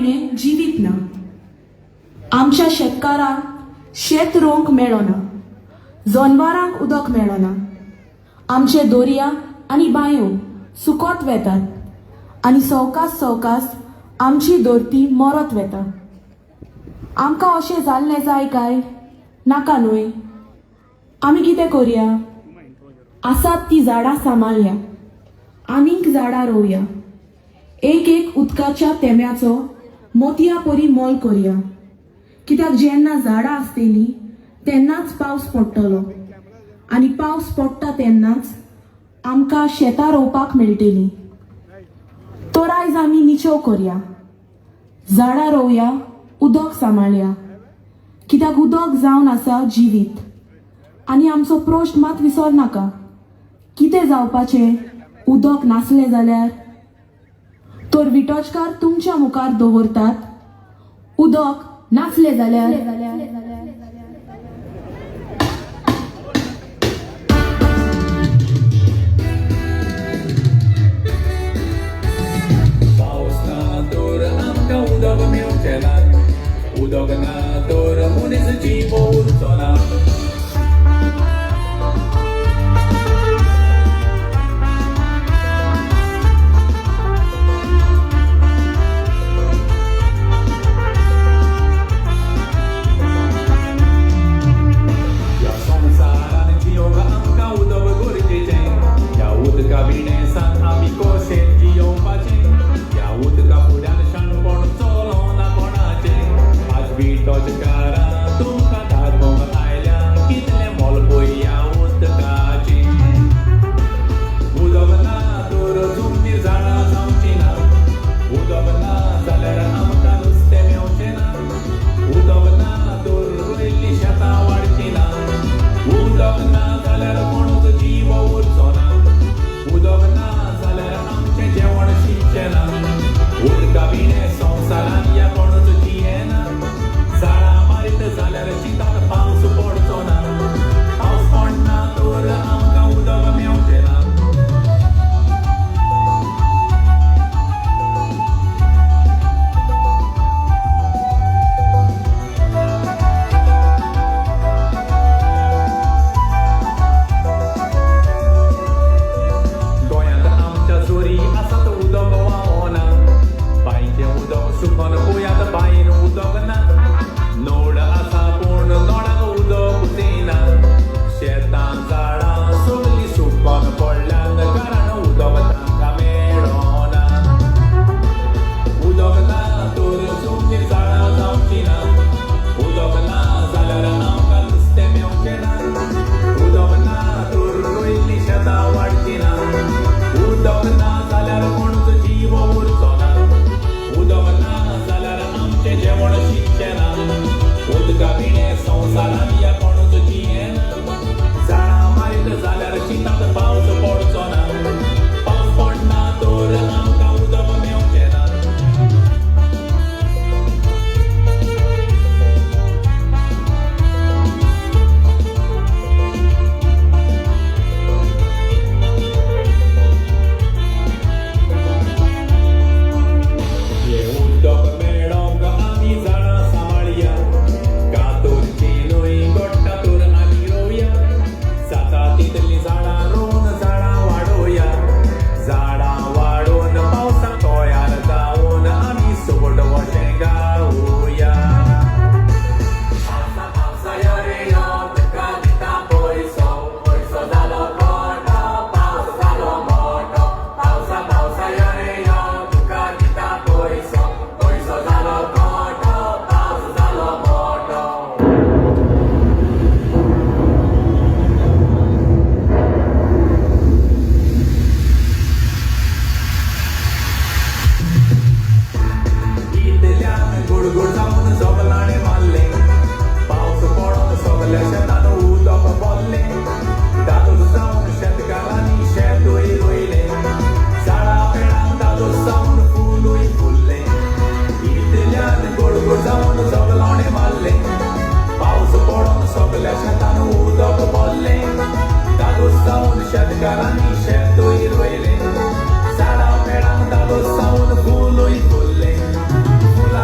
बिणे जिवीत ना. आमच्या शेतकारांक शेत रोवंक मेळना, जनावरांक उदक मेळना. आमचे दर्या आनी बांयो सुकत वेतात आनी सवकास सवकास आमची धरती मरत वेता. आमकां अशें जाल्लें जाय काय? नाका न्हय. आमी कितें करया? आसात ती झाडां सांबाळया, आनीक झाडां रोवया. एक एक उदकाच्या तेंब्याचो मोतया परी मोल करया. कित्याक जेन्ना झाडां आसतलीं तेन्नाच पावस पडटलो आनी पावस पडटा तेन्नाच आमकां शेतां रोवपाक मेळटलीं. तर आयज आमी निचेव करया, झाडां रोवया, उदक सांबाळया. कित्याक उदक जावन आसा जिवीत. आनी आमचो प्रश्न मात विसरनाका, कितें जावपाचें उदक नासलें जाल्यार? तर विटोचकार तुमच्या मुखार दवरतात, उदक नासलें जाल्यार. पावस ना तर आमकां उदक मेळचें ना, उदक ना तर मनीस जीव उरचो ना. शेतकारांनी शेत रोयले, झाडां पेडांक धालो सावन फुलूय फुलले, फुलां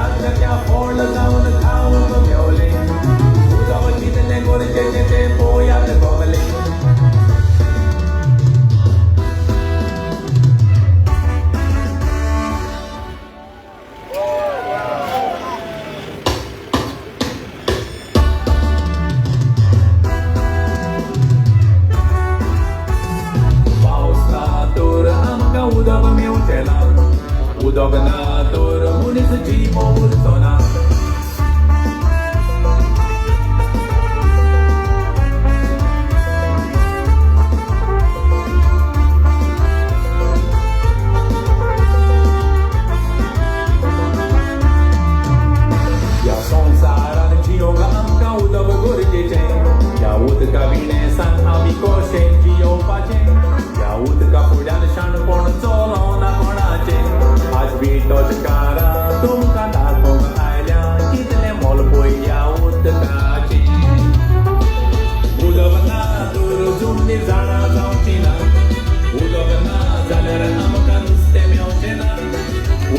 मनीस जीव उरचो ना या संसारान जियोंक आमकां उदक गरजेचें या उदका विणेसान आमी कशें जियोवपाचें या उदका फुड्यान शाणपण चलोना कोणाचें आज विटोच कारां तुमकां दाखोवंक आयल्या कितलें मोल पळय ह्या उदकाचें उदक ना तर जुमणीर झाडां जावचीं ना उदक ना जाल्यार आमकां नुस्तें मेवचें ना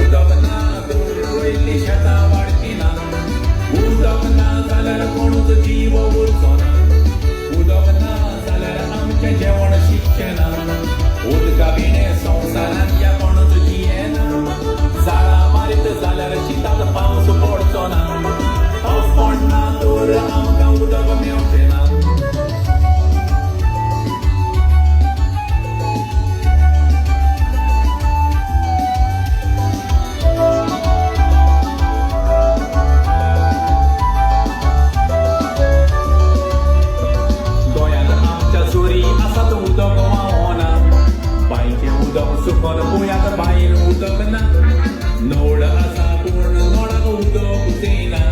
उदक ना तर रोयल्लीं शेतां वाडचीं ना उदक ना जाल्यार कोणूच जीव उरचो ना उदक ना जाल्यार आमचें जेवण शिकचें ना उदका विणे संवसारान या कोणूच जियेना झाडां मारीत जाल्यार चिताक पावस पडचो ना पावस पडना तर आमकां उदक मेवचें ना गोंयांत आमच्या झोरी आसात उदक व्हांवना बांयचें उदक सुकोन गोंयांत बांयन उदक ना नळ आसा पूण नळाक उदक येना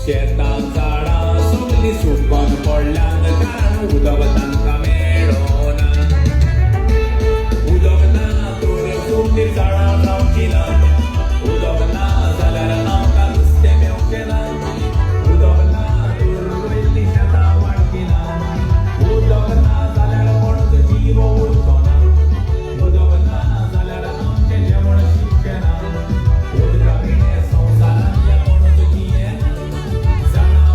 शेतां झाडां सगळीं सुकोन पडल्यान कारण उदक तांकां मेळना उदक ना तर जमनीर झाडां जावचीं ना उदक ना जाल्यार आमकां नुस्तें मेवचें ना उदक ना तर रोयल्लीं शेतां वाडचीं ना उदक ना जाल्यार कोणूच जीव उरचो ना उदक ना जाल्यार आमचें जेवण शिकचें ना उदका विणे संवसारान या कोणूच जियेना झाडां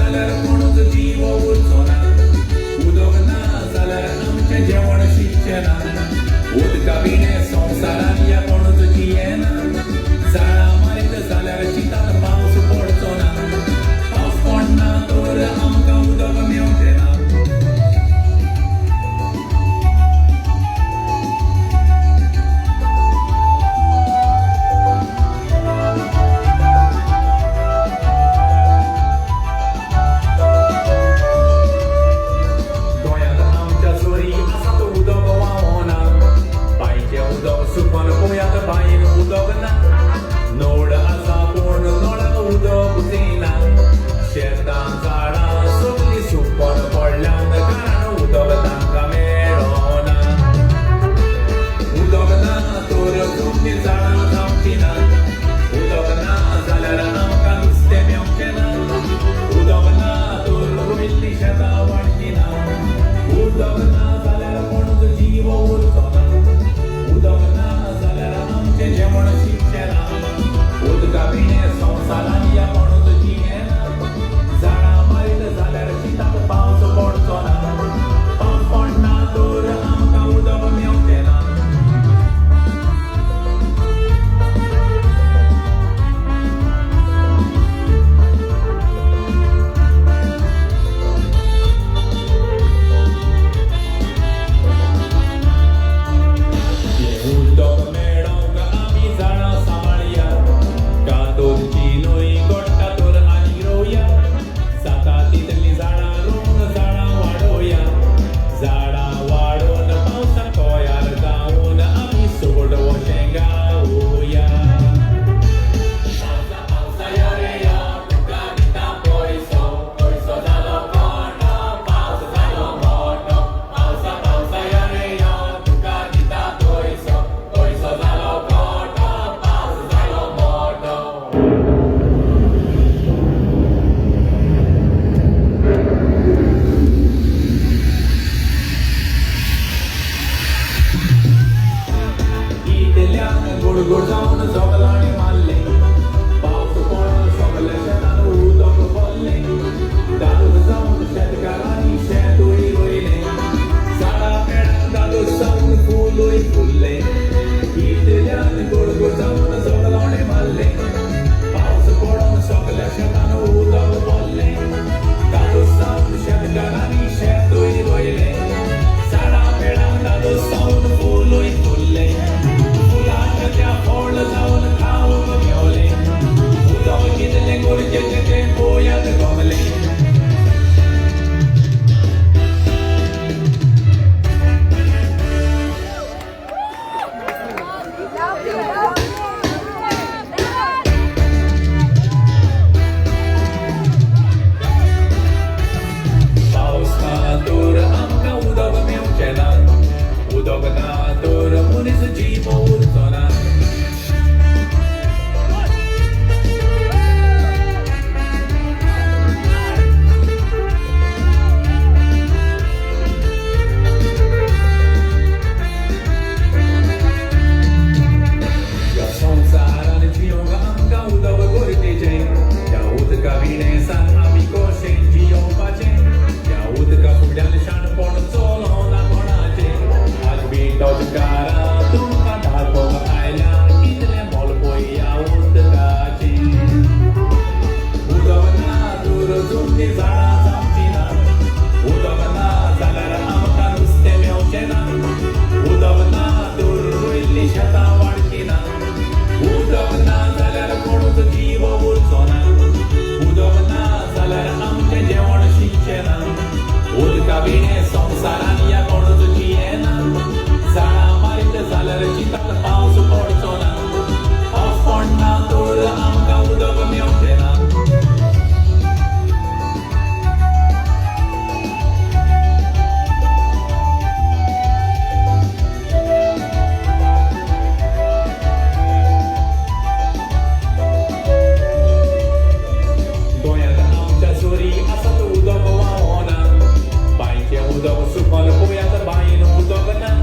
जाल्यार कोणूच जीव उरचो ना उदक ना जाल्यार आमचें जेवण शिकचें ना उदका बिणे संवसारान या कोणूच जियेना झाडां मारीत जाल्यार चिताक पावस पडचो ना पावस पडना तर आमकां उदक मेवचें ना गोंयांत आमच्या झरी आसात उदक व्हांवना बांयचें उदक सुकोन पळयात बांयन उदक ना नोड आसा पूण नोडाक उदक उचेना शेतां झाडां सगळीं सुकोन पडल्यान कारण उदक तांकां मेळना उदक ना तर जमनीर झाडां जावचीं ना उदक ना जाल्यार आमकां नुस्तें मेवचें ना उदक ना तर रोयिल्लीं शेतां वाडचीं ना उदक ना जाल्यार कोणूच जीव उरचो ना उदक ना जाल्यार आमचें जेवण शिकचें ना उदका बिणे संवसारान या कोणूच जियेना झाडां मारीत जाल्यार चिताक पावस पडचो ना पावस पडना तर आमकां उदक मेवचें ना उदक मेळोंक आमी झाडां सांबाळया कातोरची न्हंय घोडटा तर आनी रोवया जाता तितलीं झाडां रोवन झाडां वाडोवया झाडां वाडोवन पावसाक तयार जावन आमी सोड वशें गावया पावसा यो रे यो तुका दिता पयसो पयसो जालो कोणो पावस जालो मोठो पावसा यो रे यो तुका दिता पयसो पयसो जालो कोणो पावस जालो मोठो इतल्यान गुडगुड जावन सगळ्यांनी मारले पावस पडून सगळ्या शेतान उदक भरलें दादूस जावन शेतकारांनी शेतूय रोयलें झाडां पेडां दादूस जावन फुलूय फुल्लें इतल्यान गुडगुड जावन सगळ्यांनी मारले पावस पडून सगळ्या शेतान उदक भरलें दादूस जावन शेतकारांनी शेतूय रोयलें झाडां पेडां दादूस जावन फुलूय फुल्लें फुलांच्या त्या फळ जावन खावंक मेवलें उदक कितलें गरजेचें तें पळयात गमलें पावस ना तर आमकां उदक मेवचें ना उदक ना तर मनीस जीव उरचो ना या संवसारान जियोंक आमकां उदक गरजेचें त्या उदका बिणेसान आमी कशें जियोवपाचें त्या उदका फुडल्यान शाणपण चलो ना कोणाचें आज बिटोचकारा तुमकां धाडपाक आयल्या कितलें मोल पळया उदकाचें उदक ना तर जमनीर झाडां जावचीं ना उदक ना जाल्यार आमकां नुस्तें मेवचें ना उदक ना तर रोयिल्लीं शेतां वाडचीं ना उदक ना जाल्यार कोणूच जीव उरचो ना उदक ना जाल्यार आमचें जेवण शिकचें ना उदका बिणे संवसारान या कोणूच जियेना झाडां मारीत जाल्यार चिताक पावस पडचो ना पावस पडना तर आमकां उदक मेवचें ना गोंयांत आमच्या झरी आसात उदक व्हांवना बांयचें उदक सुकोन पळयात बांयन उदक ना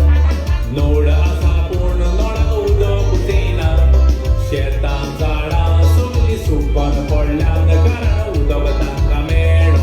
नोड आसा पूण नोडाक उदक उचेना शेतां झाडां सगळीं सुकोन पडल्यान कारण उदक तांकां मेळना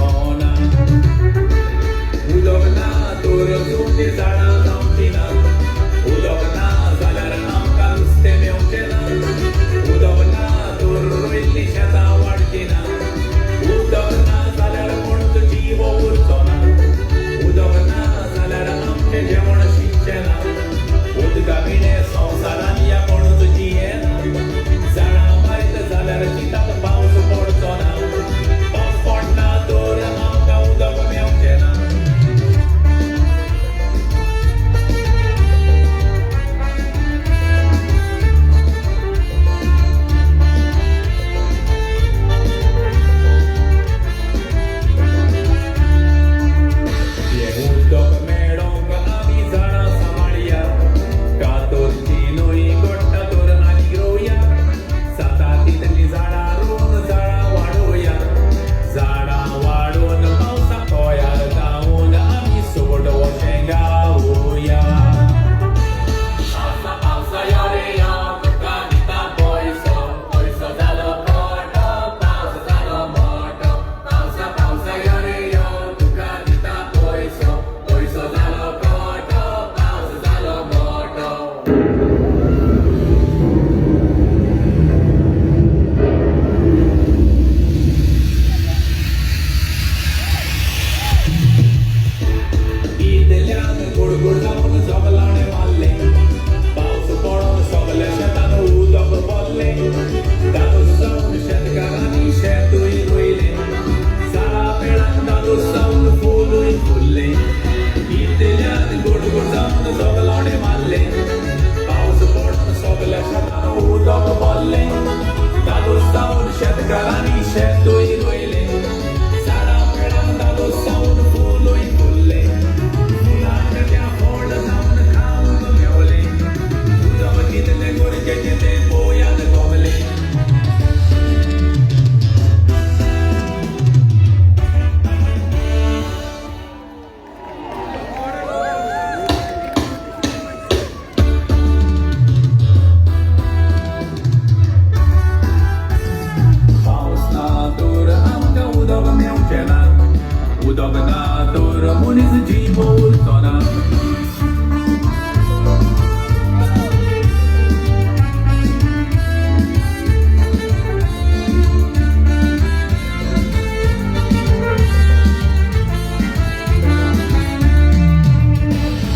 उदक ना तर मनीस जीव उरचो ना.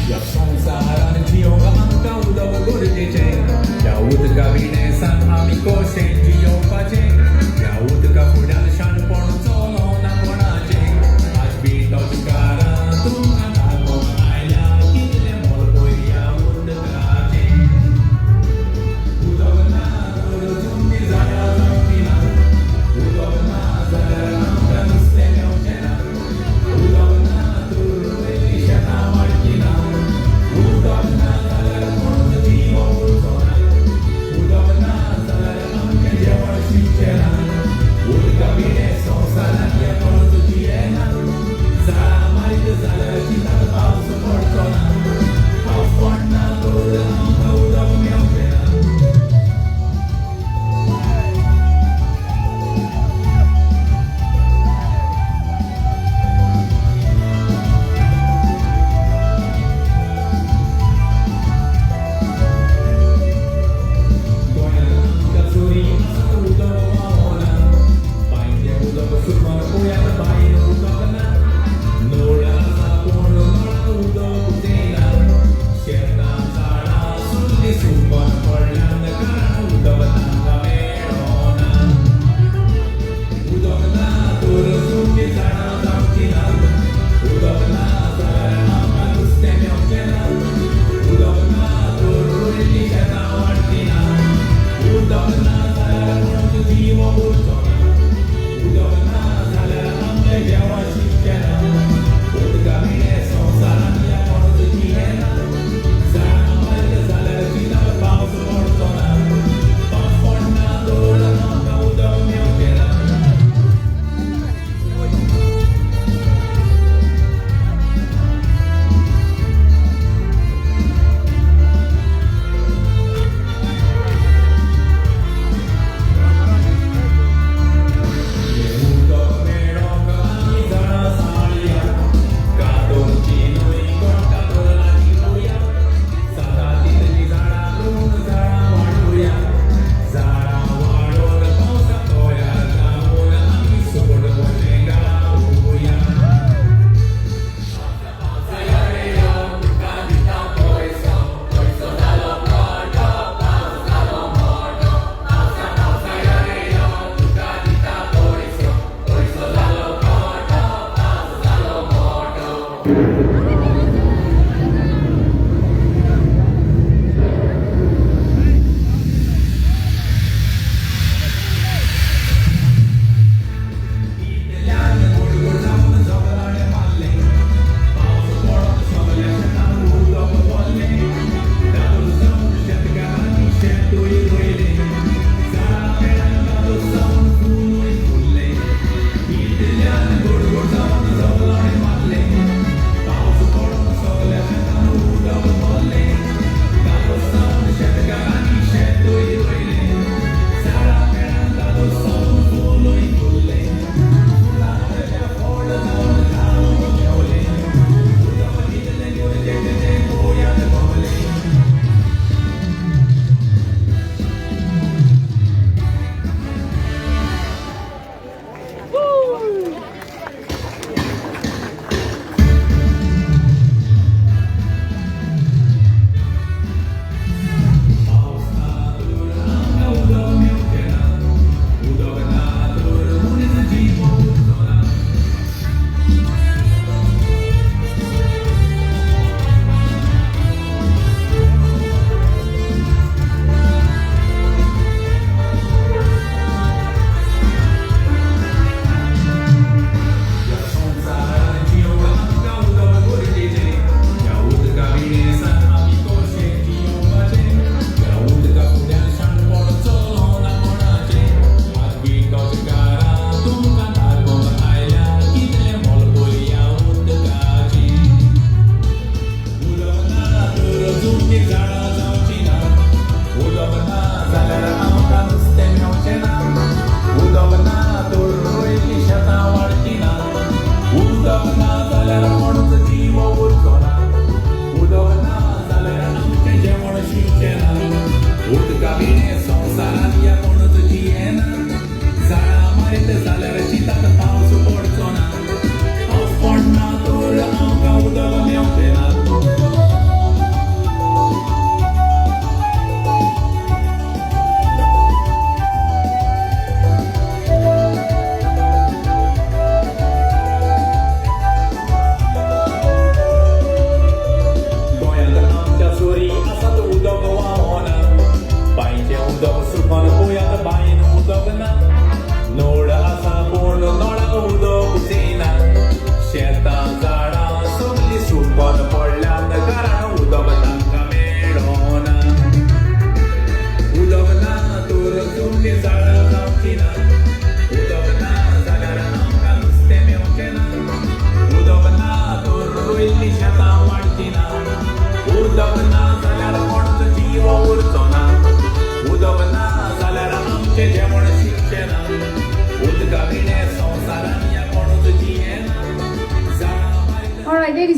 या संवसारान जियोंक आमकां उदक गरजेचें. त्या उदका विणेसान आमी कशें जियोवपाचें. त्या उदका फुड्यान शाणपण चलोना कोणाचें. आज बी तोच कारां तुमकां लागून आयल्या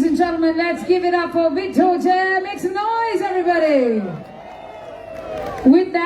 and gentlemen, let's give it up for Vittoria. Make some noise, everybody. With that.